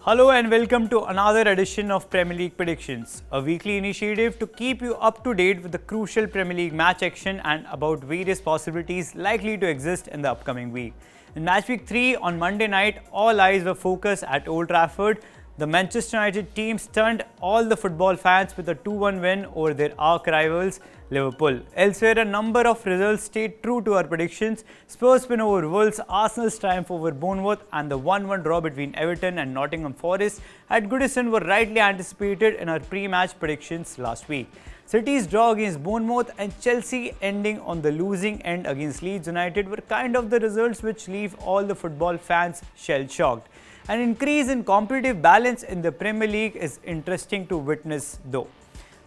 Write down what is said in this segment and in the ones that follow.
Hello and welcome to another edition of Premier League Predictions, a weekly initiative to keep you up to date with the crucial Premier League match action and about various possibilities likely to exist in the upcoming week. In Matchweek 3 on Monday night, all eyes were focused at Old Trafford. The Manchester United team stunned all the football fans with a 2-1 win over their arch rivals Liverpool. Elsewhere, a number of results stayed true to our predictions. Spurs win over Wolves, Arsenal's triumph over Bournemouth and the 1-1 draw between Everton and Nottingham Forest at Goodison were rightly anticipated in our pre-match predictions last week. City's draw against Bournemouth and Chelsea ending on the losing end against Leeds United were kind of the results which leave all the football fans shell-shocked. An increase in competitive balance in the Premier League is interesting to witness though.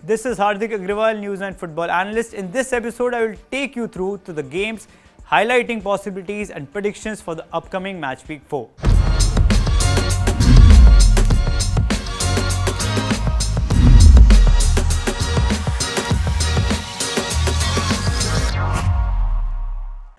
This is Hardik Agrawal, news and football analyst. In this episode, I will take you through to the games, highlighting possibilities and predictions for the upcoming Match Week 4.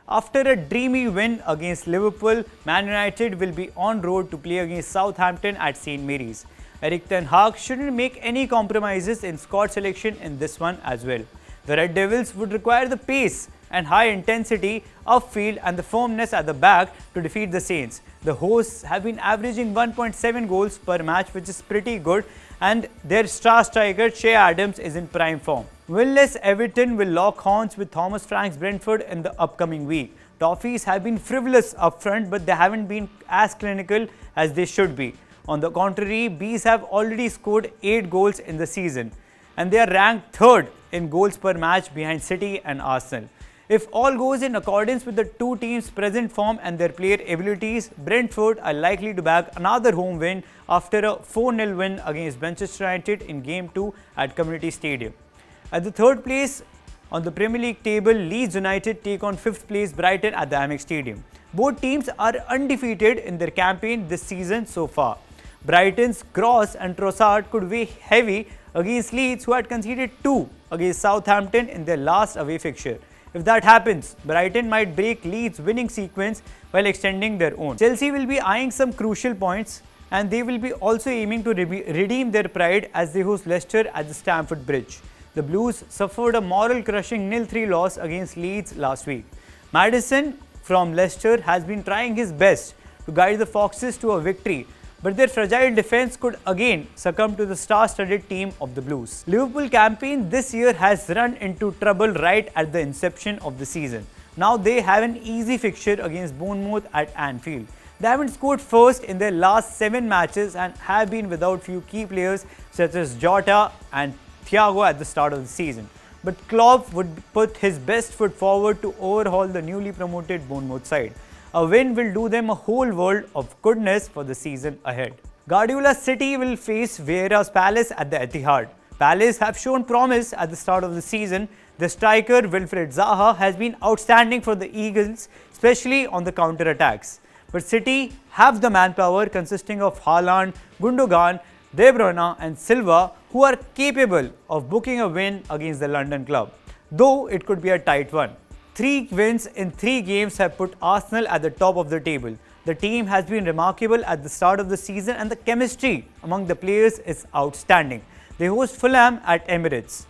After a dreamy win against Liverpool, Man United will be on road to play against Southampton at St Mary's. Erik ten Hag shouldn't make any compromises in squad selection in this one as well. The Red Devils would require the pace and high intensity upfield and the firmness at the back to defeat the Saints. The hosts have been averaging 1.7 goals per match, which is pretty good, and their star striker Che Adams is in prime form. Winless Everton will lock horns with Thomas Frank's Brentford in the upcoming week. Toffees have been frivolous up front, but they haven't been as clinical as they should be. On the contrary, Bees have already scored 8 goals in the season, and they are ranked third in goals per match behind City and Arsenal. If all goes in accordance with the two teams' present form and their player abilities, Brentford are likely to bag another home win after a 4-0 win against Manchester United in Game 2 at Community Stadium. At the third place on the Premier League table, Leeds United take on 5th place Brighton at the Amex Stadium. Both teams are undefeated in their campaign this season so far. Brighton's Gross and Trossard could weigh heavy against Leeds, who had conceded 2 against Southampton in their last away fixture. If that happens, Brighton might break Leeds' winning sequence while extending their own. Chelsea will be eyeing some crucial points, and they will be also aiming to redeem their pride as they host Leicester at the Stamford Bridge. The Blues suffered a moral-crushing 0-3 loss against Leeds last week. Maddison from Leicester has been trying his best to guide the Foxes to a victory, but their fragile defense could again succumb to the star-studded team of the Blues. Liverpool campaign this year has run into trouble right at the inception of the season. Now they have an easy fixture against Bournemouth at Anfield. They haven't scored first in their last 7 matches and have been without few key players such as Jota and Thiago at the start of the season. But Klopp would put his best foot forward to overhaul the newly promoted Bournemouth side. A win will do them a whole world of goodness for the season ahead. Guardiola's City will face Vieira's Palace at the Etihad. Palace have shown promise at the start of the season. The striker Wilfried Zaha has been outstanding for the Eagles, especially on the counter-attacks. But City have the manpower consisting of Haaland, Gundogan, De Bruyne and Silva, who are capable of booking a win against the London club, though it could be a tight one. 3 wins in 3 games have put Arsenal at the top of the table. The team has been remarkable at the start of the season and the chemistry among the players is outstanding. They host Fulham at Emirates.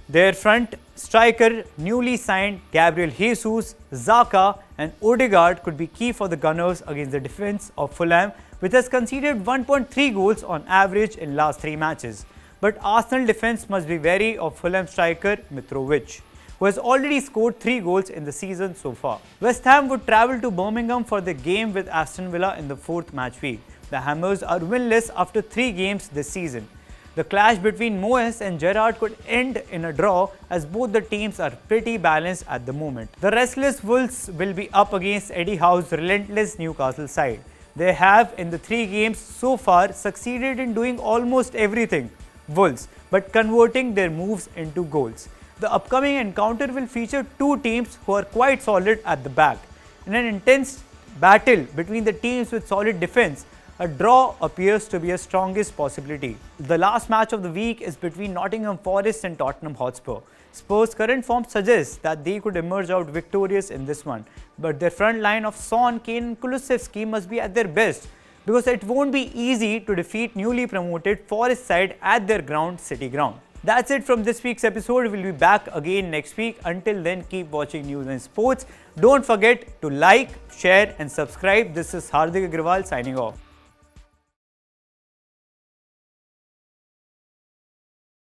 Their front striker, newly signed Gabriel Jesus, Xhaka and Odegaard could be key for the Gunners against the defense of Fulham, which has conceded 1.3 goals on average in last 3 matches. But Arsenal defense must be wary of Fulham striker Mitrovic, who has already scored 3 goals in the season so far. West Ham would travel to Birmingham for the game with Aston Villa in the 4th match week. The Hammers are winless after 3 games this season. The clash between Moyes and Gerrard could end in a draw as both the teams are pretty balanced at the moment. The restless Wolves will be up against Eddie Howe's relentless Newcastle side. They have in the 3 games so far succeeded in doing almost everything, Wolves, but converting their moves into goals. The upcoming encounter will feature 2 teams who are quite solid at the back. In an intense battle between the teams with solid defense, a draw appears to be a strongest possibility. The last match of the week is between Nottingham Forest and Tottenham Hotspur. Spurs' current form suggests that they could emerge out victorious in this one, but their front line of Son, Kane and Kulusevski must be at their best. because it won't be easy to defeat newly promoted Forest side at their ground, City Ground. That's it from this week's episode. We'll be back again next week. Until then, keep watching News and Sports. Don't forget to like, share and subscribe. This is Hardik Agrawal signing off.